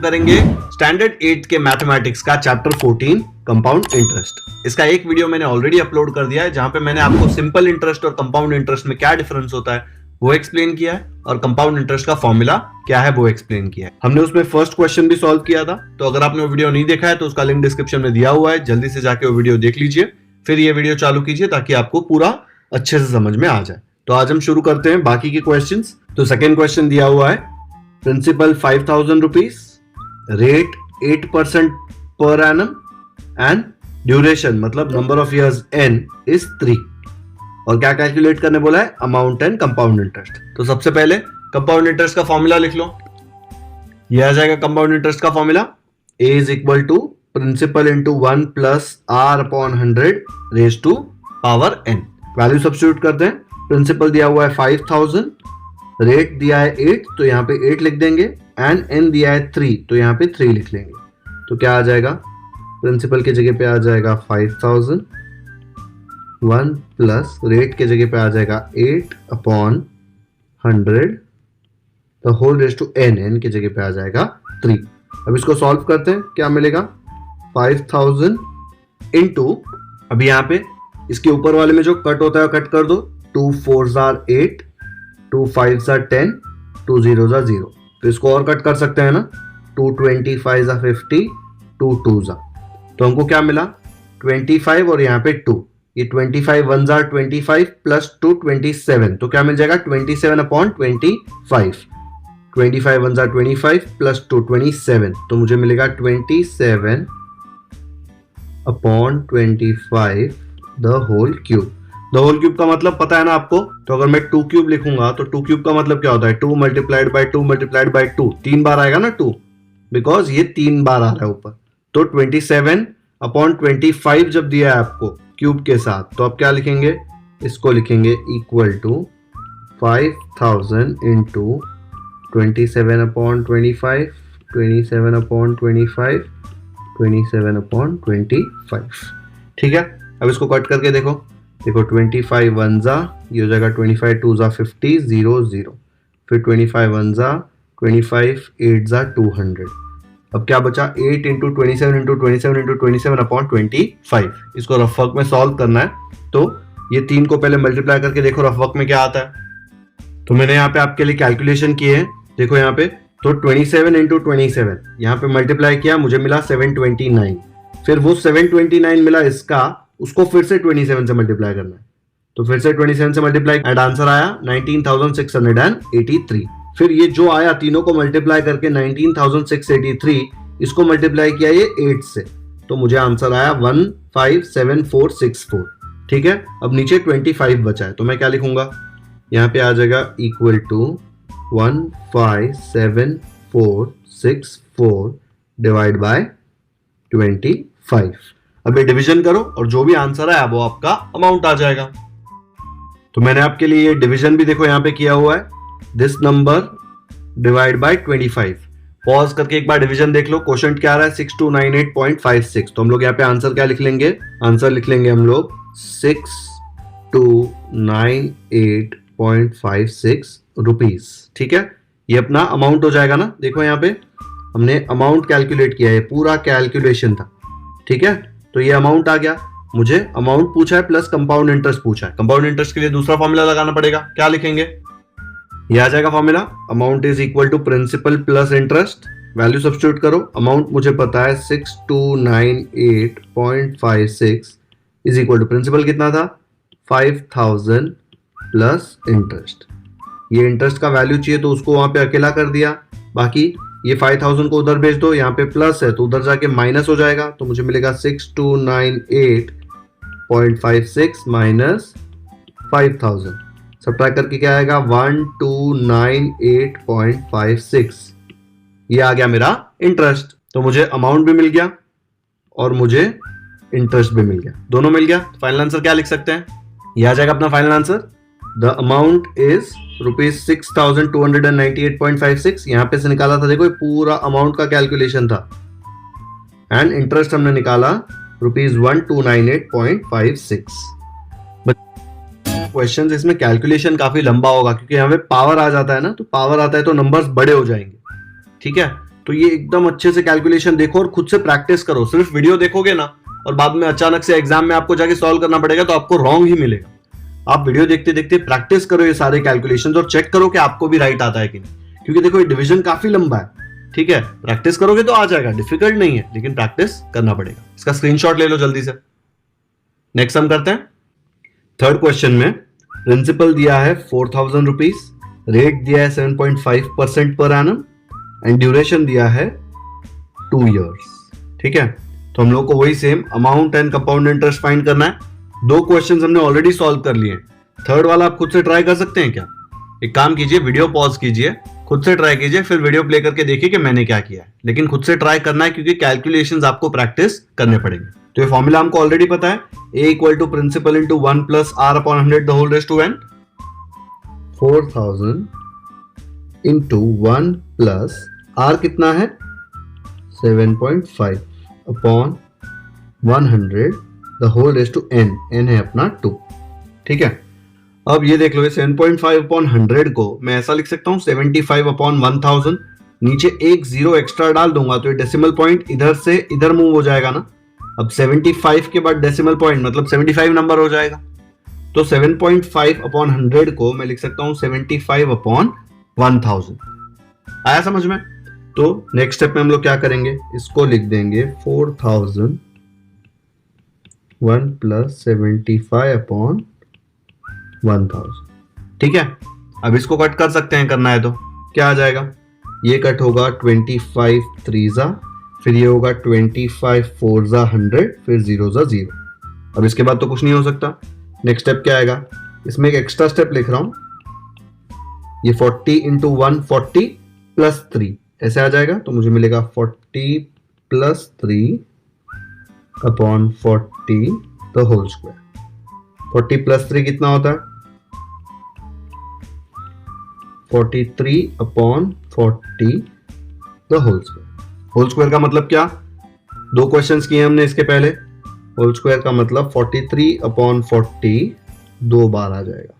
करेंगे स्टैंडर्ड 8 के मैथमेटिक्स का चैप्टर 14 कंपाउंड इंटरेस्ट। इसका एक वीडियो मैंने ऑलरेडी अपलोड कर दिया है जहां पे मैंने आपको सिंपल इंटरेस्ट और कंपाउंड इंटरेस्ट में क्या डिफरेंस होता है वो एक्सप्लेन किया है और कंपाउंड इंटरेस्ट का फॉर्मूला क्या है वो एक्सप्लेन किया है। हमने उसमें फर्स्ट क्वेश्चन भी सॉल्व किया था, तो अगर आपने वो वीडियो नहीं देखा है तो उसका लिंक डिस्क्रिप्शन में दिया हुआ है, जल्दी से जाके वो वीडियो देख लीजिए, फिर ये वीडियो चालू कीजिए ताकि आपको पूरा अच्छे से समझ में आ जाए। तो आज हम शुरू करते हैं बाकी के क्वेश्चंस। तो सेकेंड क्वेश्चन दिया हुआ है, principal 5,000 rupees, rate 8% per annum and duration मतलब number of years n is 3। और क्या कैलकुलेट करने बोला है, अमाउंट एंड कंपाउंड इंटरेस्ट। तो सबसे पहले कंपाउंड इंटरेस्ट का फॉर्मूला लिख लो। यह आ जाएगा कंपाउंड इंटरेस्ट का formula, a is equal to principal into 1 plus r upon 100 raise to power n। Value substitute करते हैं। प्रिंसिपल दिया हुआ है 5,000, रेट दिया है 8 तो यहाँ पे 8 लिख देंगे, एंड n दिया है 3 तो यहाँ पे 3 लिख लेंगे। तो क्या आ जाएगा, प्रिंसिपल की जगह पे आ जाएगा 5,000, 1 प्लस रेट के जगह पे आ जाएगा 8 upon 100 the whole raise to n की जगह पे आ जाएगा 3। अब इसको सॉल्व करते हैं, क्या मिलेगा 5,000 इंटू, अभी यहाँ पे इसके ऊपर वाले में जो कट होता है कट कर दो, 2 4s are 8, 2 5s are 10, 2 0s are 0। तो इसको और कट कर सकते हैं ना, 2 25s are 50, 2 2s are। तो हमको क्या मिला 25 और यहाँ पे 2, ये 25 1s are 25 प्लस 2 27, तो क्या मिल जाएगा 27 अपॉन 25, 25 1s are 25 प्लस 2 27, तो मुझे मिलेगा 27 upon 25 the whole cube. The whole cube का मतलब पता है ना आपको, तो अगर मैं 2 क्यूब लिखूंगा तो 2 क्यूब का मतलब क्या होता है, 2 मल्टीप्लाइड बाय 2 मल्टीप्लाइड बाय 2, 3 बार आएगा ना 2, बिकॉज ये 3 बार आ रहा है ऊपर। तो 27 अपॉन 25 जब दिया है आपको क्यूब के साथ, तो आप क्या लिखेंगे, इसको लिखेंगे equal to 5,000 into 27 upon 25, 27 upon 25, 27 upon 25। ठीक है, अब इसको कट करके देखो, 25 1s ये हो जाएगा 25 2s 50 0 0, फिर 25 1s 25 8s 200। अब क्या बचा, 8 इंटू 27 इंटू 27 इंटू 27 अपॉन 25। इसको रफ वर्क में सॉल्व करना है, तो ये 3 को पहले मल्टीप्लाई करके देखो रफ वर्क में क्या आता है। तो मैंने यहाँ पे आपके लिए कैलकुलेशन किए हैं, देखो यहाँ पे, तो 27 इंटू 27 यहाँ पे मल्टीप्लाई किया, मुझे मिला 729, फिर वो 729 मिला इसका, उसको फिर से 27 से मल्टीप्लाई करना है, तो फिर से 27 से मल्टीप्लाई एंड आंसर आया 19,683। फिर ये जो आया तीनों को मल्टीप्लाई करके 19,683, इसको मल्टीप्लाई किया ये 8 से, तो मुझे आंसर आया 157464। ठीक है, अब नीचे 25 बचा है, तो मैं क्या लिखूंगा, यहाँ पे आ जाएगा इक्वल टू 157464 डिवाइड बाय 25। अब ये डिवीजन करो और जो भी आंसर है वो आपका अमाउंट आ जाएगा। तो मैंने आपके लिए ये डिवीजन भी देखो यहाँ पे किया हुआ है, this number divide by 25। Pause करके एक बार डिवीजन देख लो, क्वेश्चन क्या आ रहा है 6298.56, तो हम लोग यहाँ पे आंसर क्या लिख लेंगे, आंसर लिख लेंगे हम लोग 6298.56 रुपीज। ठीक है, ये अपना अमाउंट हो जाएगा ना, देखो यहाँ पे हमने अमाउंट कैलकुलेट किया है, पूरा कैलकुलेशन था। ठीक है, तो ये अमाउंट आ गया, मुझे अमाउंट पूछा है प्लस कंपाउंड इंटरेस्ट पूछा है। कंपाउंड इंटरेस्ट के लिए दूसरा फॉर्मूला लगाना पड़ेगा, क्या लिखेंगे, ये आ जाएगा formula, amount is equal to principal plus interest. Value substitute करो, अमाउंट मुझे पता है 6298.56 इज इक्वल टू प्रिंसिपल कितना था 5,000 प्लस इंटरेस्ट। ये इंटरेस्ट का वैल्यू चाहिए तो उसको वहां पे अकेला कर दिया, बाकी ये 5,000 को उधर भेज दो, यहाँ पे प्लस है तो उधर जाके माइनस हो जाएगा, तो मुझे मिलेगा 6298.56 माइनस 5,000, सब्ट्रैक्ट करके क्या आएगा 1298.56। ये आ गया मेरा इंटरेस्ट। तो मुझे अमाउंट भी मिल गया और मुझे इंटरेस्ट भी मिल गया, दोनों मिल गया। फाइनल आंसर क्या लिख सकते हैं, ये आ जाएगा अपना final answer, the amount is ₹6,298.56। यहां पे से निकाला था, देखो ये पूरा अमाउंट का कैलकुलेशन था, एंड इंटरेस्ट हमने निकाला ₹1298.56। क्वेश्चन इसमें कैलकुलेशन काफी लंबा होगा क्योंकि यहाँ पे पावर आ जाता है ना, तो पावर आता है तो नंबर्स बड़े हो जाएंगे। ठीक है, तो ये एकदम अच्छे से कैलकुलेशन देखो और खुद से प्रैक्टिस करो। सिर्फ वीडियो देखोगे ना और बाद में अचानक से एग्जाम में आपको जाके सॉल्व करना पड़ेगा तो आपको रॉन्ग ही मिलेगा। आप वीडियो देखते देखते प्रैक्टिस करो ये सारे कैलकुलेशंस और चेक करो कि आपको भी राइट आता है कि नहीं, क्योंकि देखो ये डिवीजन काफी लंबा है। ठीक है, प्रैक्टिस करोगे तो आ जाएगा, डिफिकल्ट नहीं है, लेकिन प्रैक्टिस करना पड़ेगा। इसका स्क्रीनशॉट ले लो जल्दी से। नेक्स्ट हम करते हैं। थर्ड क्वेश्चन में प्रिंसिपल दिया है 4000 रुपीज, रेट दिया है 7.5% पर एनम एंड ड्यूरेशन दिया है 2 इयर्स। ठीक है, तो हम लोग को वही same amount and compound interest find करना है। 2 क्वेश्चंस हमने ऑलरेडी सॉल्व कर लिए। थर्ड वाला आप खुद से ट्राई कर सकते हैं क्या? एक काम कीजिए, वीडियो पॉज कीजिए, खुद से ट्राई कीजिए, फिर वीडियो प्ले करके देखिए कि मैंने क्या किया है। लेकिन खुद से ट्राई करना है क्योंकि कैलकुलेशंस आपको प्रैक्टिस करने पड़ेंगे। तो ये फॉर्मूला हमको ऑलरेडी पता है, a equal to principal into 1 plus r upon 100 the whole raise to n। 4000 into 1 plus r कितना है 7.5 upon 100 the whole raise to n। n है अपना 2। ठीक है, अब ये देख लो, 7.5 अपॉन 100 को मैं ऐसा लिख सकता हूं 75 अपॉन 1000। नीचे एक जीरो एक्स्ट्रा डाल दूंगा तो ये डेसिमल पॉइंट इधर से इधर मूव हो जाएगा ना। अब 75 के बाद डेसिमल पॉइंट मतलब 75 नंबर हो जाएगा। तो 7.5 अपॉन 100 को मैं लिख सकता हूं 75 अपॉन 1000। आया समझ में? तो नेक्स्ट स्टेप में हम लोग क्या करेंगे, इसको लिख देंगे 4000 1 प्लस 75 अपॉन 1000। ठीक है, अब इसको कट कर सकते हैं, करना है तो क्या आ जाएगा, ये कट होगा 25 3 फिर ये होगा 25 4 100 फिर 0 0। अब इसके बाद तो कुछ नहीं हो सकता। नेक्स्ट स्टेप क्या आएगा, इसमें एक एक्स्ट्रा स्टेप लिख रहा हूं, ये 40 इंटू 1 40 प्लस 3 ऐसे आ जाएगा। तो मुझे मिलेगा 40 plus 3 upon 40 the whole square. 40 plus 3 कितना होता है 43 upon 40 the whole square. Whole square का मतलब क्या, 2 क्वेश्चंस किए हमने इसके पहले। होल स्क्वायर का मतलब 43 अपॉन 40 2 बार आ जाएगा।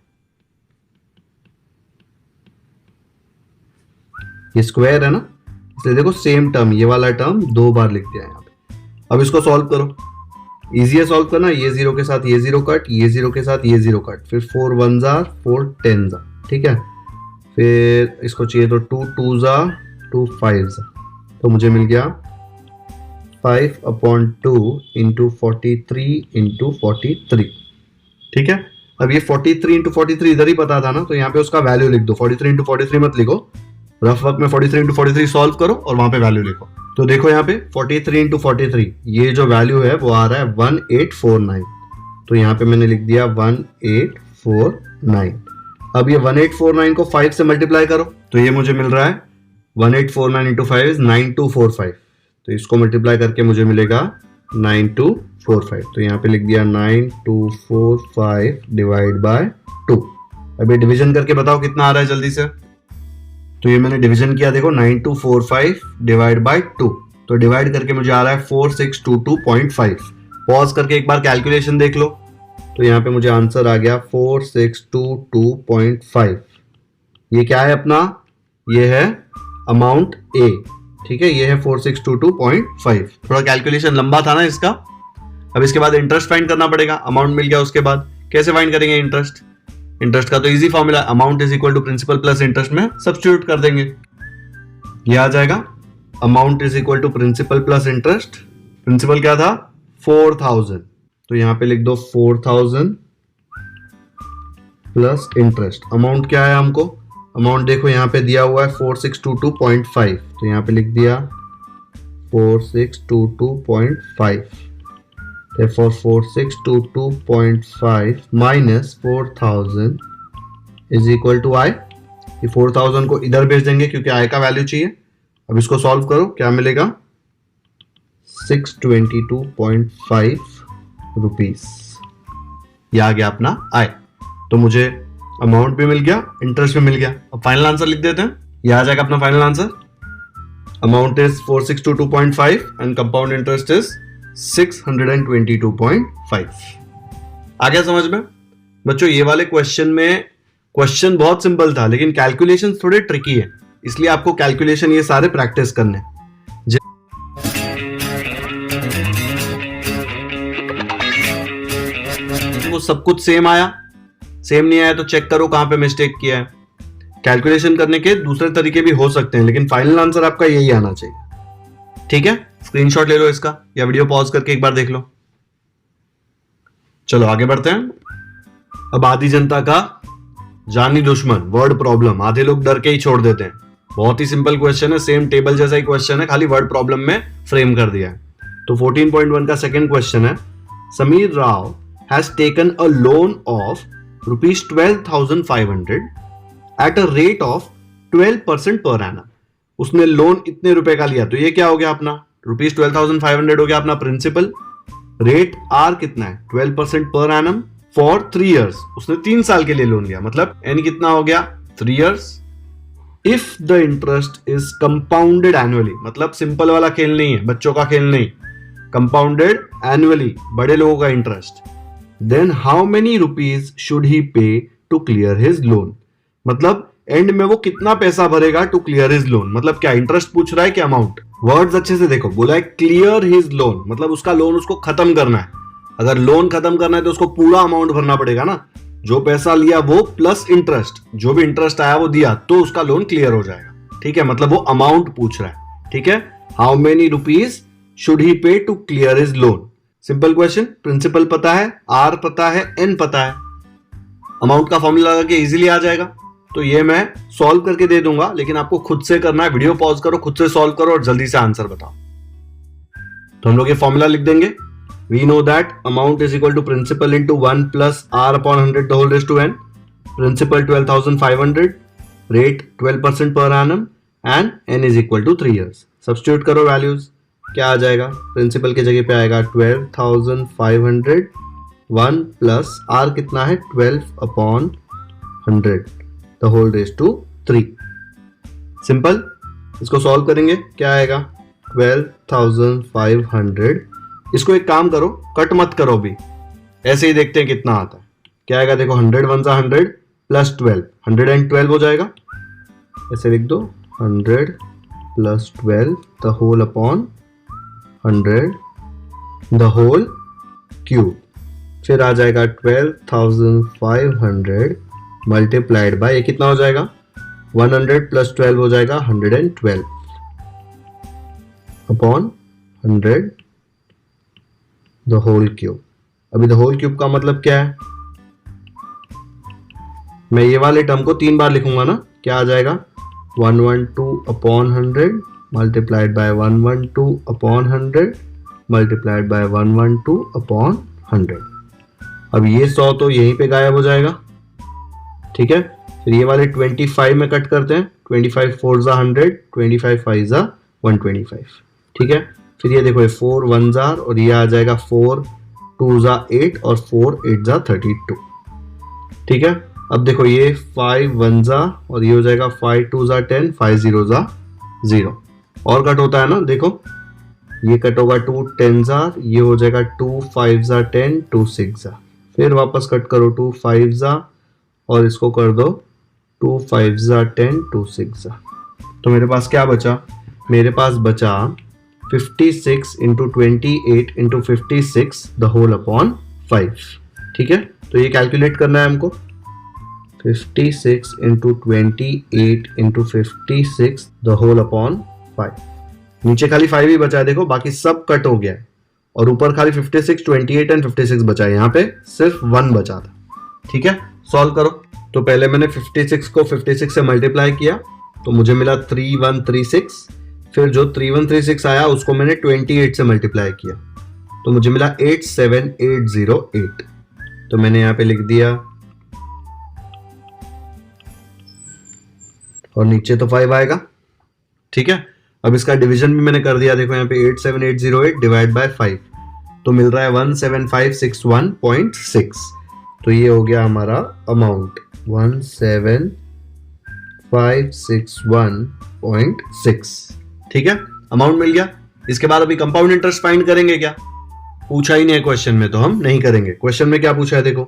ये स्क्वायर है ना, इसलिए देखो सेम टर्म, ये वाला टर्म 2 बार लिख दिया यहाँ पे। अब इसको सॉल्व करो, इजी है सॉल्व करना। ये 0 के साथ ये 0 कट, ये 0 के साथ ये 0 कट, फिर 4 1 4 10। ठीक है, फिर इसको चाहिए तो 2 2 2 5। तो मुझे मिल गया 5 अपॉन 2 इंटू 43 इंटू 43। ठीक है, अब ये 43 इंटू 43 इधर ही पता था ना, तो यहाँ पे उसका वैल्यू लिख दो। 43 इंटू 43 मत लिखो, रफ वर्क में 43 इंटू 43 सॉल्व करो और वहां पे वैल्यू लिखो। तो देखो यहाँ पे 43 इंटू 43 ये जो वैल्यू है वो आ रहा है 1849। तो यहाँ पे मैंने लिख दिया 1849। अब ये 1849 को 5 से मल्टीप्लाई करो तो ये मुझे मिल रहा है 1849 इंटू 5 इज 9245। तो इसको मल्टीप्लाई करके मुझे मिलेगा 9245। तो यहाँ पे लिख दिया 9245 डिवाइड बाय 2। अब ये डिवीजन करके बताओ कितना आ रहा है जल्दी से। तो ये मैंने डिवीजन किया, देखो 9245 डिवाइड बाय 2। तो डिवाइड करके मुझे आ रहा है 4622.5। पॉज करके एक बार कैलकुलेशन देख लो। तो यहाँ पे मुझे आंसर आ गया 4622.5। ये क्या है अपना, ये है अमाउंट ए। ठीक है, ये है 4622.5। थोड़ा कैलकुलेशन लंबा था ना इसका। अब इसके बाद इंटरेस्ट फाइंड करना पड़ेगा। अमाउंट मिल गया, उसके बाद कैसे फाइंड करेंगे इंटरेस्ट। इंटरेस्ट का तो easy formula, amount is equal to principal plus interest में सब्स्टिट्यूट कर देंगे। ये आ जाएगा amount is equal to principal plus interest. Principal क्या था 4000, तो यहां पे लिख दो 4000 प्लस इंटरेस्ट। अमाउंट क्या है हमको, अमाउंट देखो यहाँ पे दिया हुआ है 4622.5। तो यहाँ पे लिख दिया 4622.5। Therefore 4622.5 minus 4000 is equal to I। ये 4000 को इधर भेज देंगे क्योंकि I का वैल्यू चाहिए। अब इसको सॉल्व करो, क्या मिलेगा 622.5 रुपीज। ये आ गया अपना I। तो मुझे अमाउंट भी मिल गया, इंटरेस्ट भी मिल गया। अब फाइनल आंसर लिख देते हैं। ये आ जाएगा अपना final answer. Amount is 4622.5 and compound interest is 622.5। आ गया समझ में बच्चों। ये वाले क्वेश्चन में क्वेश्चन बहुत सिंपल था लेकिन कैलकुलेशन थोड़े ट्रिकी है, इसलिए आपको कैलकुलेशन ये सारे प्रैक्टिस करने हैं। सब कुछ सेम आया, सेम नहीं आया तो चेक करो कहां पे मिस्टेक किया है। कैलकुलेशन करने के दूसरे तरीके भी हो सकते हैं, लेकिन फाइनल आंसर आपका यही आना चाहिए। ठीक है, स्क्रीनशॉट ले लो इसका या वीडियो पॉज करके एक बार देख लो। चलो आगे बढ़ते हैं। अब आधी जनता का जानी दुश्मन वर्ड प्रॉब्लम, आधे लोग डर के ही छोड़ देते हैं। बहुत ही सिंपल क्वेश्चन है, सेम टेबल जैसा ही क्वेश्चन है, खाली वर्ड प्रॉब्लम में फ्रेम कर दिया है। तो 14.1 का सेकंड क्वेश्चन है, Sameer Rao has taken a loan of ₹12,500 eight a rate of 12% per annum. उसने लोन इतने रुपए का लिया, तो ये क्या हो गया अपना ₹12,500 हो गया अपना प्रिंसिपल। रेट आर कितना है 12% पर एनम फॉर 3 years। उसने 3 साल के लिए लोन लिया, मतलब एन कितना हो गया 3 years। If the interest is compounded annually, मतलब सिंपल वाला खेल नहीं है, बच्चों का खेल नहीं, कंपाउंडेड एनुअली, बड़े लोगों का interest, then how many rupees should he pay to clear his loan. मतलब एंड में वो कितना पैसा भरेगा टू क्लियर हिज लोन, मतलब क्या इंटरेस्ट पूछ रहा है क्या अमाउंट। वर्ड्स अच्छे से देखो, बोला है क्लियर हिज लोन, मतलब उसका लोन उसको खत्म करना है। अगर लोन खत्म करना है तो उसको पूरा अमाउंट भरना पड़ेगा ना, जो पैसा लिया वो प्लस इंटरेस्ट, जो भी इंटरेस्ट आया वो दिया, तो उसका लोन क्लियर हो जाएगा। ठीक है, मतलब वो अमाउंट पूछ रहा है। ठीक है, how many rupees should he pay to clear his loan. Simple question, principal पता है, आर पता है, एन पता है, अमाउंट का फॉर्मूला लगा के इजीली आ जाएगा। तो ये मैं सॉल्व करके दे दूंगा, लेकिन आपको खुद से करना है। वीडियो पॉज करो, खुद से सॉल्व करो और जल्दी से आंसर बताओ। तो हम लोग ये फॉर्मूला लिख देंगे। We know that amount is equal to principal into 1 plus r upon 100 the whole raised to n. Principal 12,500, rate 12% per annum and n is equal to 3 years. Substitute करो values, क्या आ जाएगा? Principal के जगह पे आएगा 12,500, 1 plus r कितना है 12 upon 100 the whole raised to 3. Simple, इसको सॉल्व करेंगे, क्या आएगा 12,500। इसको एक काम करो, कट मत करो, भी ऐसे ही देखते हैं कितना आता है। क्या आएगा देखो, 100 1 जा 100 प्लस 12, 112 हो जाएगा। ऐसे लिख दो 100 plus 12 the whole upon 100 the whole cube. फिर आ जाएगा 12,500 मल्टीप्लाइड बाय, ये कितना हो जाएगा 100 प्लस 12 हो जाएगा 112 अपॉन 100 द होल क्यूब। अभी द होल क्यूब का मतलब क्या है, मैं ये वाले टर्म को 3 बार लिखूंगा ना, क्या आ जाएगा 112 upon 100 multiplied by 112 upon 100 multiplied by 112 upon 100। अब ये 100 तो यहीं पे गायब हो जाएगा। ठीक है, फिर ये वाले 25 में कट करते हैं, 25 4 जा 100, 25 5 जा 125। ठीक है, फिर ये देखो 4 1 जार और ये आ जाएगा 4 2 जा 8 और 4 8 जा 32। ठीक है, अब देखो ये 5 1 जा और ये हो जाएगा 5 2 जा 10, 5 0 जा 0 और कट होता है ना, देखो ये कट होगा 2 10 जार, ये हो जाएगा 2 5 जा 10, 2 6 जा, फिर वापस कट करो 2 5 जा और इसको कर दो 2 5 जा 10, 2 6 जा। तो मेरे पास क्या बचा, मेरे पास बचा 56 into 28 into 56 the whole upon 5। ठीक है, तो ये कैलकुलेट करना है हमको, 56 into 28 into 56 the whole upon 5। नीचे खाली 5 ही बचा है, देखो बाकी सब कट हो गया है और ऊपर खाली 56 28 एंड 56 बचा है, यहाँ पे सिर्फ 1 बचा था। ठीक है, सॉल्व करो। तो पहले मैंने 56 को 56 से मल्टीप्लाई किया तो मुझे मिला 3136, फिर जो 3136 आया उसको मैंने 28 से मल्टीप्लाई किया तो मुझे मिला 87808। तो मैंने यहाँ पे लिख दिया और नीचे तो 5 आएगा। ठीक है, अब इसका डिवीजन भी मैंने कर दिया, देखो यहाँ पे 87808 डिवाइड बाय 5 तो मिल रहा है 17561.6। तो ये हो गया हमारा अमाउंट 17561.6। ठीक है, अमाउंट मिल गया। इसके बाद अभी कंपाउंड इंटरेस्ट फाइंड करेंगे क्या, पूछा ही नहीं है क्वेश्चन में, तो हम नहीं करेंगे। क्वेश्चन में क्या पूछा है देखो,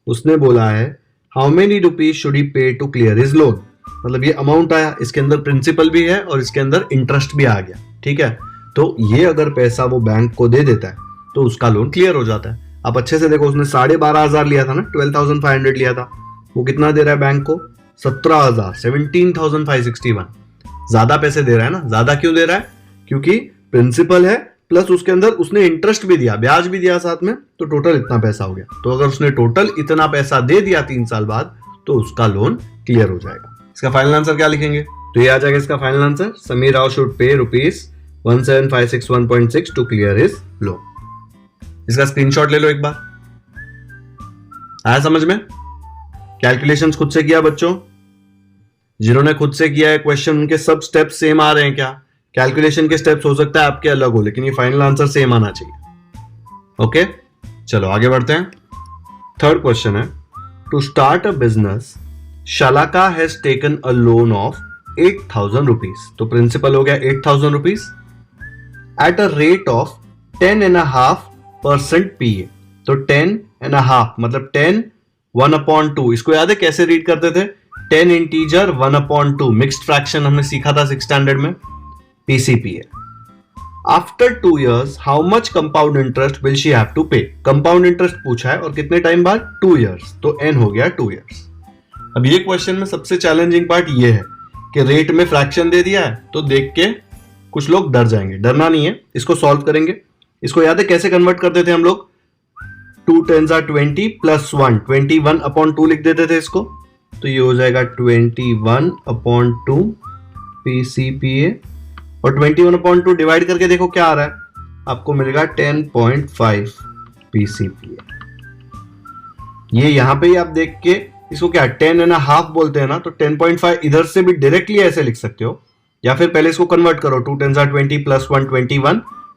उसने बोला है how many rupees should he pay to clear his loan. मतलब ये अमाउंट आया, इसके अंदर प्रिंसिपल भी है और इसके अंदर इंटरेस्ट भी आ गया। ठीक है, तो ये अगर पैसा वो बैंक को दे देता है तो उसका लोन क्लियर हो जाता है। आप अच्छे से देखो, उसने 12,500 लिया था ना, 12,500 लिया था, वो कितना दे रहा है बैंक को? 17,000, 17,561। ज्यादा पैसे दे रहा है ना। ज्यादा क्यों दे रहा है? क्योंकि प्रिंसिपल है प्लस उसके अंदर उसने इंटरेस्ट भी दिया, ब्याज भी दिया साथ में, तो टोटल इतना पैसा हो गया। तो अगर उसने टोटल इतना पैसा दे दिया 3 साल बाद, तो उसका लोन क्लियर हो जाएगा। इसका फाइनल आंसर क्या लिखेंगे? तो ये आ जाएगा इसका final answer, Sameer Rao should pay ₹17,561.6 to clear his loan. इसका स्क्रीनशॉट ले लो एक बार। आया समझ में? कैलकुलेशंस खुद से किया बच्चों? जिन्होंने खुद से किया है क्वेश्चन, उनके सब स्टेप सेम आ रहे हैं क्या? कैलकुलेशन के स्टेप्स हो सकता है आपके अलग हो, लेकिन ये फाइनल आंसर सेम आना चाहिए। ओके, चलो आगे बढ़ते हैं। थर्ड क्वेश्चन है, to start a business Shalaka has taken a loan of 8,000 rupees. तो प्रिंसिपल हो गया 8,000 rupees at a rate of 10.5% PA। तो 10.5 मतलब 10 1/2। इसको याद है कैसे रीड करते थे? 10 इंटीजर 1/2 मिक्स्ड फ्रैक्शन हमने सीखा था 6th स्टैंडर्ड में, PCPA। After 2 years how much compound interest will she have to pay? Compound interest पूछा है और कितने टाइम बाद? 2 years, तो n हो गया 2 years। अब ये क्वेश्चन में सबसे चैलेंजिंग पार्ट ये है कि रेट में फ्रैक्शन दे दिया है, तो देख के कुछ लोग डर जाएंगे। डरना नहीं है, इसको सॉल्व करेंगे। इसको याद है कैसे कन्वर्ट करते थे हम लोग? 2 10s are 20 प्लस 1, 21/2 लिख देते थे इसको। तो ये हो जाएगा 21/2 PCPA, और 21/2 डिवाइड करके देखो क्या आ रहा है, आपको मिलेगा 10.5 PCPA। ये यहां पे ही आप देख के इसको क्या 10.5 बोलते हैं ना, तो 10.5 इधर से भी डायरेक्टली ऐसे लिख सकते हो, या फिर पहले इसको कन्वर्ट करो। 2 10s are 20 प्लस 1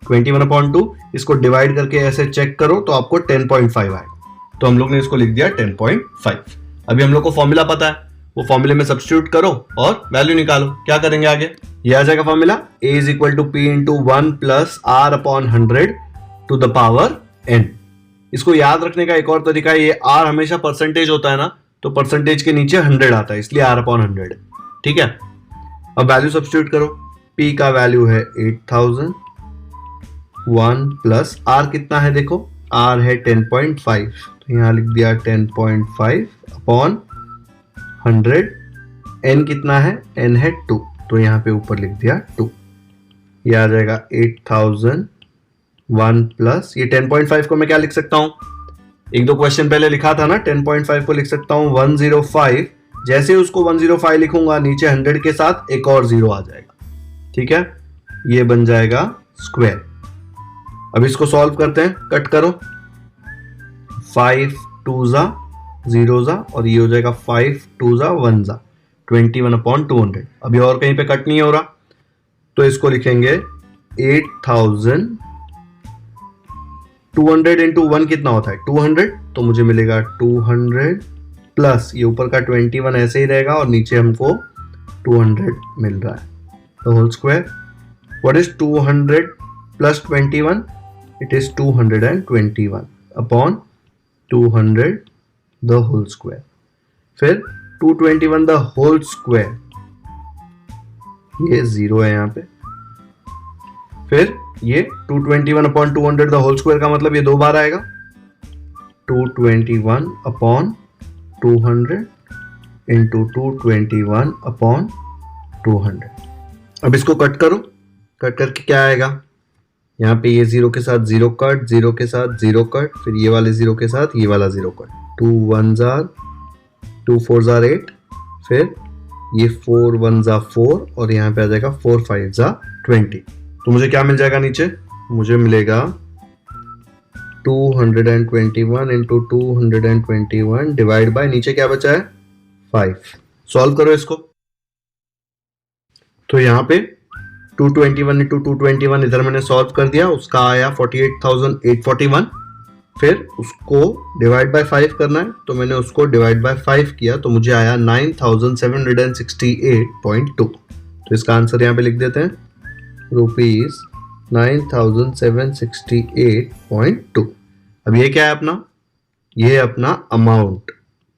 21/2, इसको डिवाइड करके ऐसे चेक करो तो आपको 10.5 आएगा। तो हम लोग ने इसको लिख दिया 10.5। अभी हम लोग को फॉर्मूला पता है, वो फॉर्मूले में सब्स्टिट्यूट करो और वैल्यू निकालो। क्या करेंगे आगे? ये आ जाएगा formula, A is equal to P into 1 plus R/100 to the power n। इसको याद रखने का एक और तरीका है, ये R हमेशा परसेंटेज होता है ना, तो परसेंटेज के नीचे 100 आता है, इसलिए R/100। ठीक है, अब वैल्यू सब्स्टिट्यूट करो। P का वैल्यू है 8,000, 1 प्लस R कितना है देखो, R है 10.5, तो यहां लिख दिया 10.5 अपॉन 100। n कितना है? n है 2, तो यहां पे ऊपर लिख दिया 2। ये आ जाएगा 8,000, 1 प्लस ये 10.5 को मैं क्या लिख सकता हूं? एक दो क्वेश्चन पहले लिखा था ना, 10.5 को लिख सकता हूं 105। जैसे उसको 105 लिखूंगा, नीचे 100 के साथ एक और 0 आ जाएगा। ठीक है, ये बन जाएगा स्क्वायर। अब इसको सॉल्व करते हैं, कट करो, 5 2 0 और ये हो जाएगा 5 2 1 21/200। अभी और कहीं पे कट नहीं हो रहा, तो इसको लिखेंगे 8,000, 200 इंटू 1 कितना होता है? 200, तो मुझे मिलेगा 200 प्लस ये ऊपर का 21 ऐसे ही रहेगा और नीचे हमको 200 मिल रहा है, the whole square. What is 200 plus 21? It is 221 upon 200 the whole square. फिर 221 द होल स्क्वायर, ये 0 है यहां पे। फिर ये 221 अपॉन 200 द होल स्क्वायर का मतलब ये 2 बार आएगा, 221 अपॉन 200 इंटू 221 अपॉन 200। अब इसको कट करो, कट करके क्या आएगा? यहाँ पे ये 0 के साथ 0 कट, 0 के साथ 0 कट, फिर ये वाले 0 के साथ ये वाला 0 cut. 2 1s are 2 4s are 8, फिर ये 4 1s are 4 और यहाँ पे आ जाएगा 4 5s are 20। तो मुझे क्या मिल जाएगा नीचे? मुझे मिलेगा 221 इंटू 221 डिवाइड बाय नीचे क्या बचा है? 5। सॉल्व करो इसको। तो यहाँ पे 221 इंटू 221 इधर मैंने सॉल्व कर दिया, उसका आया 48,841। फिर उसको डिवाइड बाय 5 करना है, तो मैंने उसको डिवाइड बाय 5 किया, तो मुझे आया 9,768.2। तो इसका आंसर यहाँ पे लिख देते हैं, ₹9,768.2। अब ये क्या है अपना? ये है अपना अमाउंट।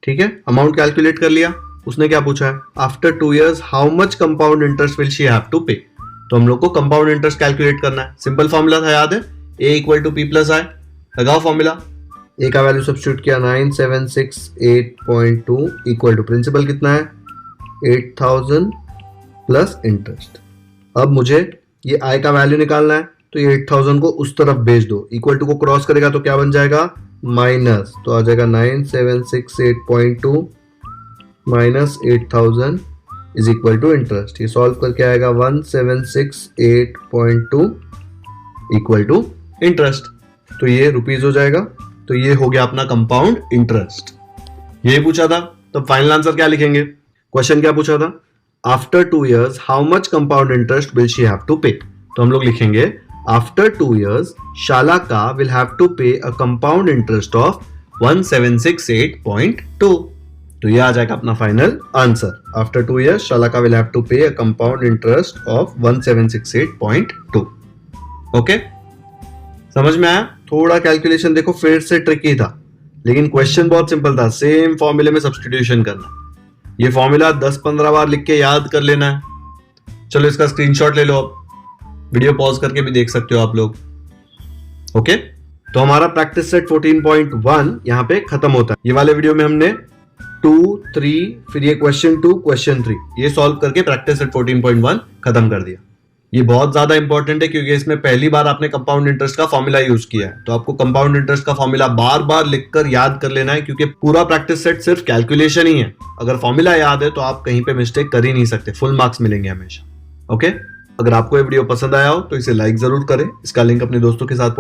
ठीक है, अमाउंट कैलकुलेट कर लिया। उसने क्या पूछा है? After 2 years how much compound interest will she have to pay? तो हम लोग को कंपाउंड इंटरेस्ट कैलकुलेट करना है। सिंपल फॉर्मूला था, याद है? A = P + I। लगाओ फॉर्मूला, ए का वैल्यू सब्स्टिट्यूट किया 9768.2 इक्वल टू प्रिंसिपल कितना है 8000 प्लस इंटरेस्ट। अब मुझे ये आई का वैल्यू निकालना है, तो ये 8000 को उस तरफ भेज दो, इक्वल टू को क्रॉस करेगा तो क्या बन जाएगा माइनस, तो आ जाएगा 9768.2 minus 8000 is equal to interest. ये सॉल्व करके आएगा 1768.2 इक्वल टू इंटरेस्ट, तो ये रुपीज हो जाएगा। तो ये हो गया अपना कंपाउंड इंटरेस्ट, ये पूछा था। तो फाइनल आंसर क्या लिखेंगे, क्वेश्चन क्या पूछा था, after 2 years how much compound interest will she have to pay. तो हम लोग लिखेंगे after 2 years Shalaka will have to pay a compound interest of 1768.2। तो ये आ जाएगा अपना final answer, after 2 years Shalaka will have to pay a compound interest of 1768.2। Okay, समझ में आया। थोड़ा कैलकुलेशन देखो फिर से ट्रिकी था, लेकिन क्वेश्चन बहुत सिंपल था, सेम फॉर्मूले में सब्स्टिट्यूशन करना। ये फॉर्मूला 10-15 बार लिख के याद कर लेना है। चलो इसका स्क्रीनशॉट ले लो, आप वीडियो पॉज करके भी देख सकते हो आप लोग। ओके, तो हमारा प्रैक्टिस सेट 14.1 यहाँ पे खत्म होता है। ये वाले वीडियो में हमने 2, 3 फिर ये क्वेश्चन 2, क्वेश्चन 3 ये सॉल्व करके प्रैक्टिस सेट 14.1 खत्म कर दिया। ये बहुत ज्यादा इंपॉर्टेंट है क्योंकि इसमें पहली बार आपने कंपाउंड इंटरेस्ट का फॉर्मूला यूज किया है, तो आपको कंपाउंड इंटरेस्ट का फॉर्मूला बार बार लिखकर याद कर लेना है, क्योंकि पूरा प्रैक्टिस सेट सिर्फ कैलकुलेशन ही है। अगर फॉर्मूला याद है तो आप कहीं पे मिस्टेक कर ही नहीं सकते, फुल मार्क्स मिलेंगे हमेशा। ओके, अगर आपको ये वीडियो पसंद आया हो तो इसे लाइक जरूर करें, इसका लिंक अपने दोस्तों के साथ